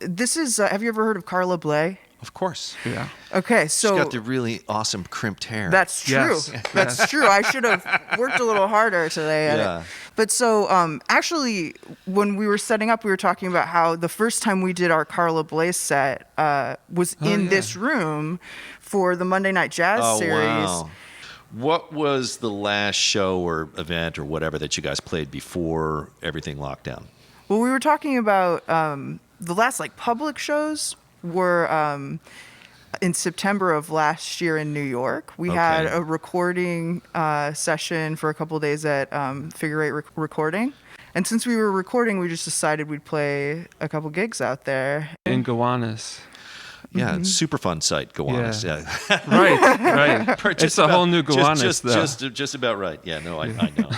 this is, have you ever heard of Carla Bley? Of course. Yeah. Okay, so She's got the really awesome crimped hair. that's true. Yes. That's true. I should have worked a little harder today at Yeah. it. But so actually, when we were setting up, we were talking about how the first time we did our Carla Bley set was in this room for the Monday Night Jazz series. Wow. What was the last show or event or whatever that you guys played before everything locked down? Well, we were talking about the last like public shows were in September of last year in New York. We had a recording session for a couple of days at Figure Eight Recording. And since we were recording, we just decided we'd play a couple gigs out there. In Gowanus. Yeah, super fun site, Gowanus. Yeah. Right. It's a whole new Gowanus, though. Just about right. Yeah, no, I know.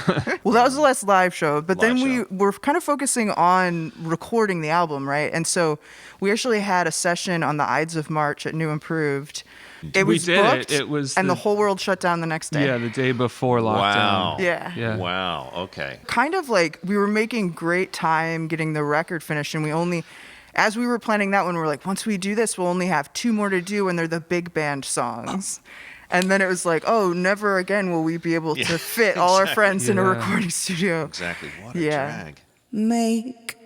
Well, that was the last live show, but then we Live show. were kind of focusing on recording the album, right? And so we actually had a session on the Ides of March at New Improved. It was booked, It was and the whole world shut down the next day. Yeah, the day before lockdown. Wow. Yeah. Wow. Okay. Kind of like we were making great time getting the record finished, and we only, as we were planning that one, we were like, once we do this, we'll only have 2 more to do, and they're the big band songs. And then it was like, oh, never again will we be able to fit all our friends in a recording studio. Exactly. What a drag. Make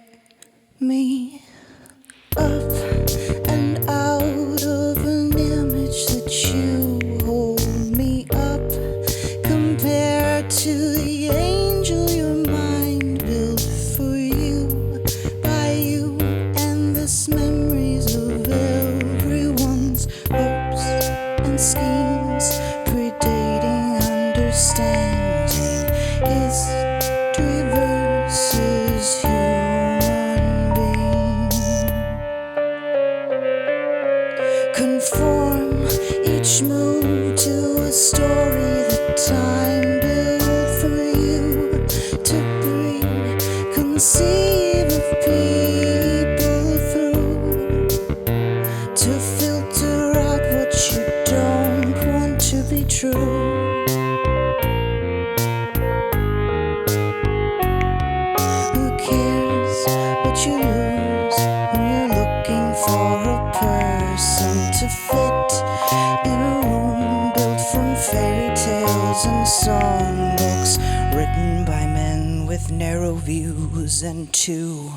me up and out of an image that you hold me up. Compared to the angel your mind built for you, by you, and this memories of everyone's hopes and schemes, predating understanding. History versus human being. Conform each move to a story that time built for you to bring, conceive of people through, to filter out what you don't want to be true. Who cares what you lose when you're looking for a person to fit in a room built from fairy tales and songbooks written by men with narrow views and too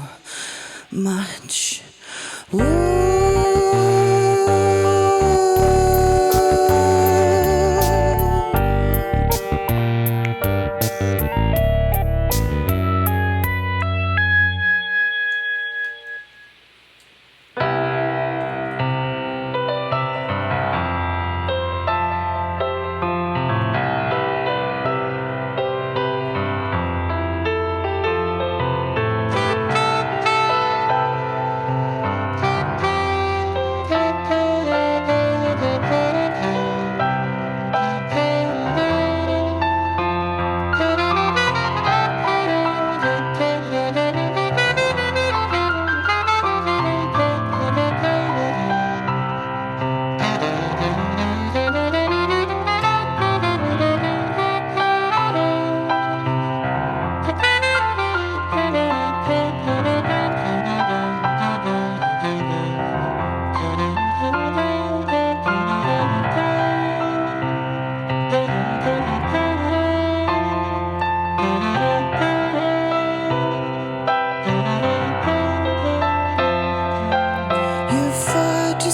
much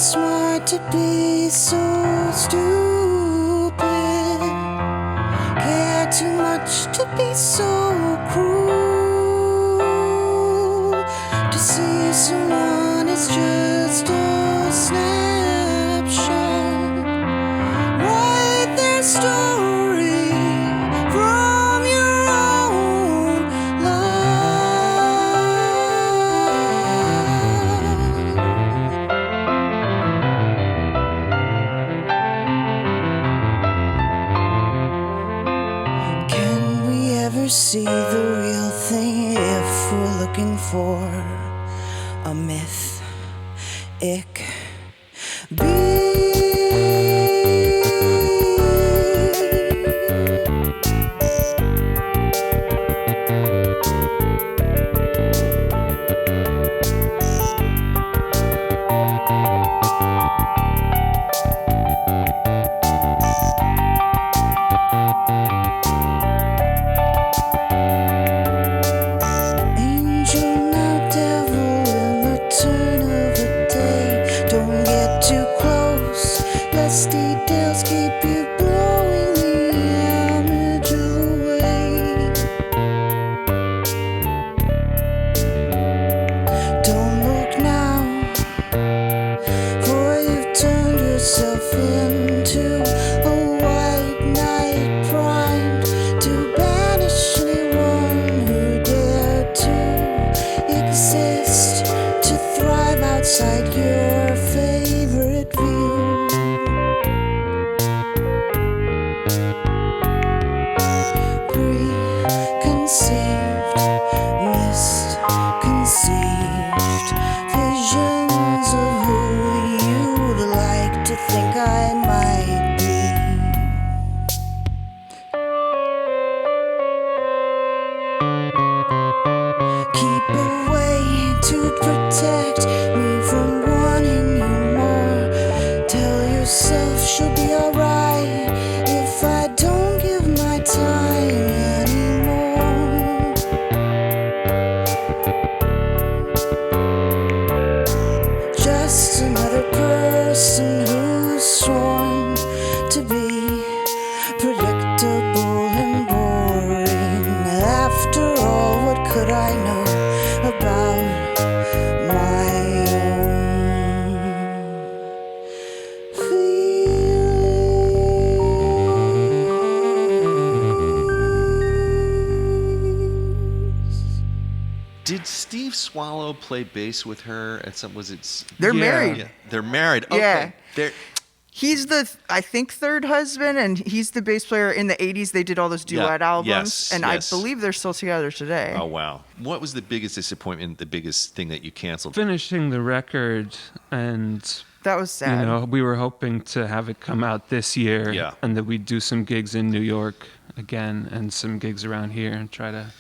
smart to be so stupid, care too much to be so cruel, to see someone is just a snapshot, write their story from your own life. See the real thing if we're looking for a myth. exist to thrive outside your favorite view. Preconceived, misconceived visions of who you'd like to think I might be. Keep away to protect me from wanting you more. Tell yourself she'll be alright if I don't give my time anymore. Just another person who's sworn to be predictable and boring. After all, what could I know about my own feelings? Did Steve Swallow play bass with her at some? Was it? They're Yeah. married. Yeah, they're married. Okay. Yeah. They're He's the, I think, third husband, and he's the bass player. In the 80s, they did all those duet albums, Yes, and yes. I believe they're still together today. Oh wow! What was the biggest disappointment? The biggest thing that you canceled? Finishing the record, and That was sad. you know, we were hoping to have it come out this year, Yeah. and that we'd do some gigs in New York again, and some gigs around here, and try to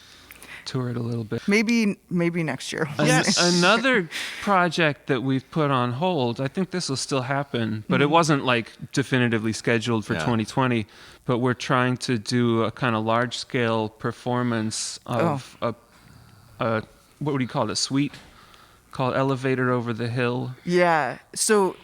tour it a little bit. Maybe next year. Yes. Another project that we've put on hold, I think this will still happen, but it wasn't like definitively scheduled for Yeah. 2020, but we're trying to do a kind of large scale performance of a what would you call it, a suite called Elevator Over the Hill. Yeah. So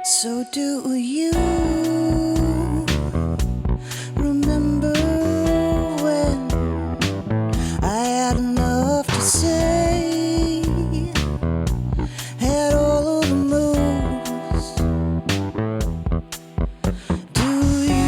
So do you remember when I had enough to say, had all of the moves? Do you?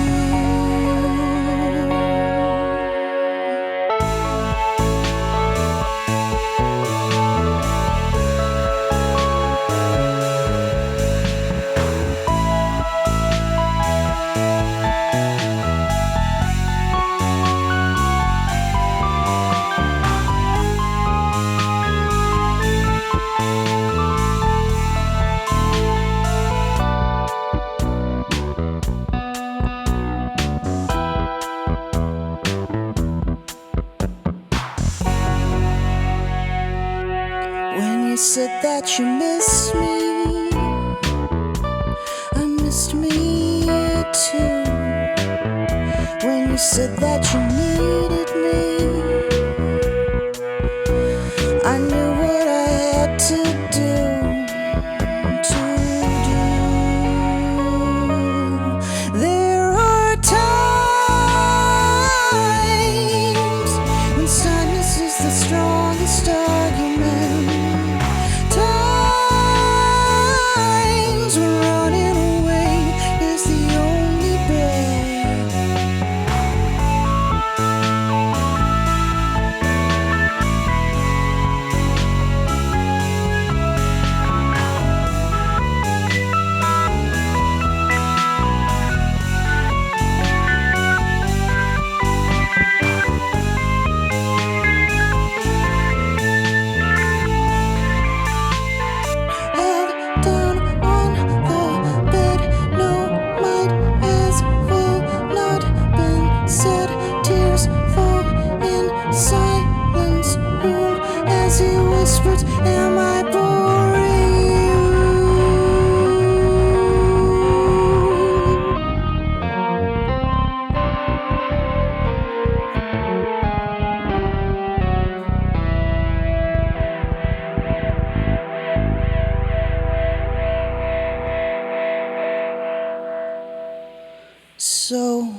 When you said that you missed me, I missed me too. When you said that you needed me, I knew what I had to do. There are times when sadness is the strongest argument. Times when running away is the only bet. Held down on the bed, no might as well not been said. Tears fall in silence, room as he whispers, am I boring you? So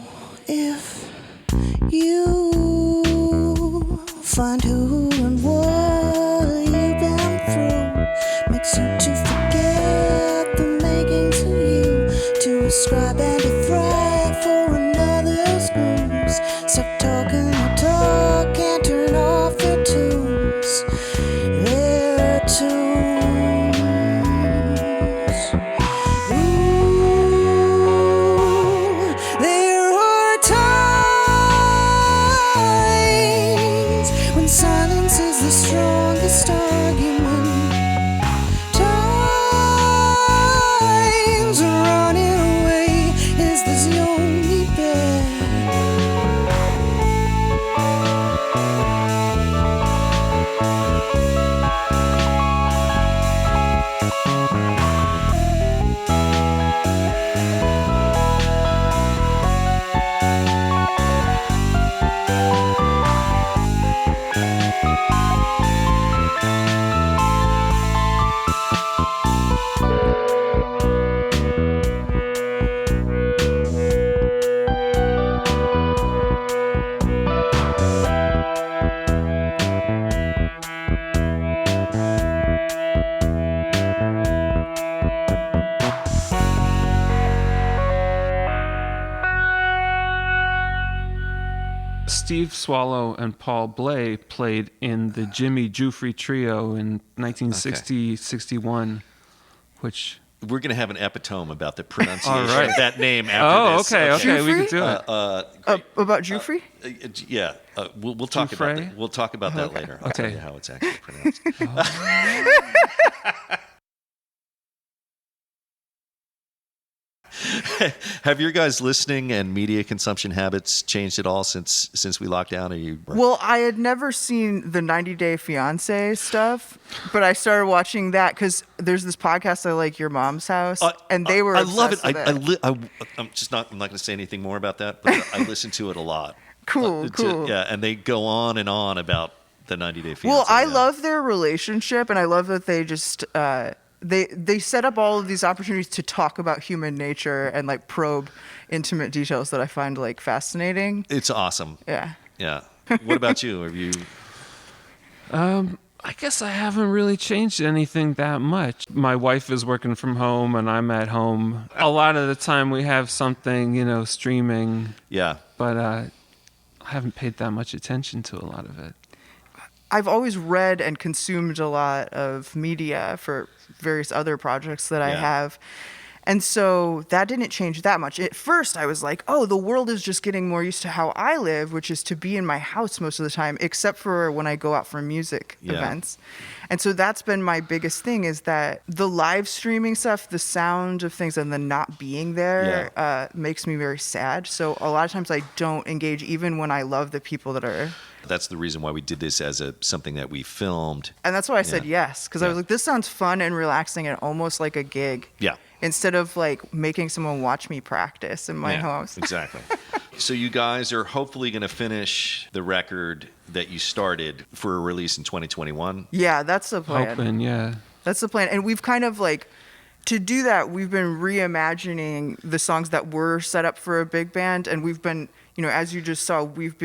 if you find who and what you've been through. Makes you to forget the makings of you, to ascribe and to thrive for another's news. Stop talking the talk and turn off the tunes. Their tunes. Ooh, there are times when silence is the strongest argument. Times when running away is the only bet. Steve Swallow and Paul Bley played in the Jimmy Jufrey Trio in 1960-61, which... We're going to have an epitome about the pronunciation All right. of that name after this. Okay, we could do it. About Jufrey? Yeah, we'll talk about Jufrey? that. We'll talk about that later. I'll tell you how it's actually pronounced. Have your guys' listening and media consumption habits changed at all since we locked down? Are you? Well, I had never seen the 90 Day Fiancé stuff, but I started watching that because there's this podcast I like, Your Mom's House, and they were. I love it. obsessed with it. I'm not going to say anything more about that, but I listen to it a lot. Cool. Yeah, and they go on and on about the 90 Day Fiancé. Well, I love their relationship, and I love that they just they set up all of these opportunities to talk about human nature and like probe intimate details that I find like fascinating. It's awesome. Yeah. Yeah. What about you? Have you? I guess I haven't really changed anything that much. My wife is working from home and I'm at home. A lot of the time we have something, streaming. Yeah. But I haven't paid that much attention to a lot of it. I've always read and consumed a lot of media for various other projects that I have. And so that didn't change that much. At first, I was like, oh, the world is just getting more used to how I live, which is to be in my house most of the time, except for when I go out for music events. And so that's been my biggest thing, is that the live streaming stuff, the sound of things and the not being there makes me very sad. So a lot of times I don't engage even when I love the people that are... That's the reason why we did this as something that we filmed. And that's why I said yes, because I was like, this sounds fun and relaxing and almost like a gig. Yeah. Instead of like making someone watch me practice in my house. Exactly. So you guys are hopefully going to finish the record that you started for a release in 2021. Yeah, that's the plan. Hoping, yeah. That's the plan. And we've kind of like, to do that, we've been reimagining the songs that were set up for a big band. And we've been, as you just saw, we've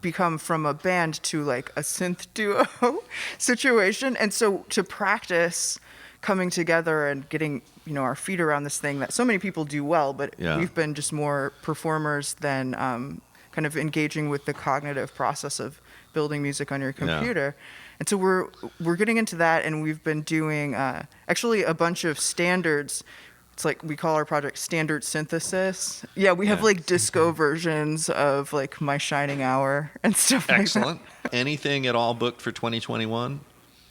become from a band to like a synth duo situation. And so to practice coming together and getting our feet around this thing that so many people do well, but we've been just more performers than kind of engaging with the cognitive process of building music on your computer. And so we're getting into that, and we've been doing actually a bunch of standards. It's like we call our project Standard Synthesis. Yeah, we have like disco versions of like My Shining Hour and stuff like that. Excellent. Anything at all booked for 2021?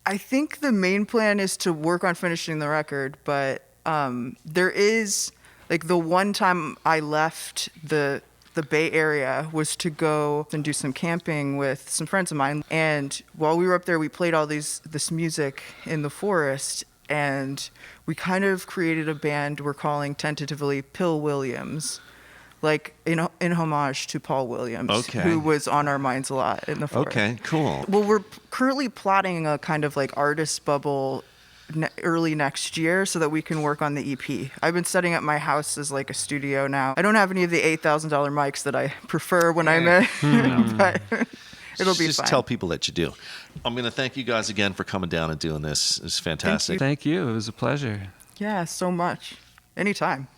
I think the main plan is to work on finishing the record, but there is, like, the one time I left the Bay Area was to go and do some camping with some friends of mine. And while we were up there, we played all this music in the forest, and we kind of created a band we're calling tentatively Pill Williams, like in homage to Paul Williams, who was on our minds a lot in the forest. Okay, cool. Well, we're currently plotting a kind of like artist bubble early next year so that we can work on the EP. I've been setting up my house as like a studio now. I don't have any of the $8,000 mics that I prefer when I'm in, but It'll be just fine. tell people that you do. I'm going to thank you guys again for coming down and doing this. It's fantastic. Thank you. It was a pleasure. Yeah, so much. Anytime.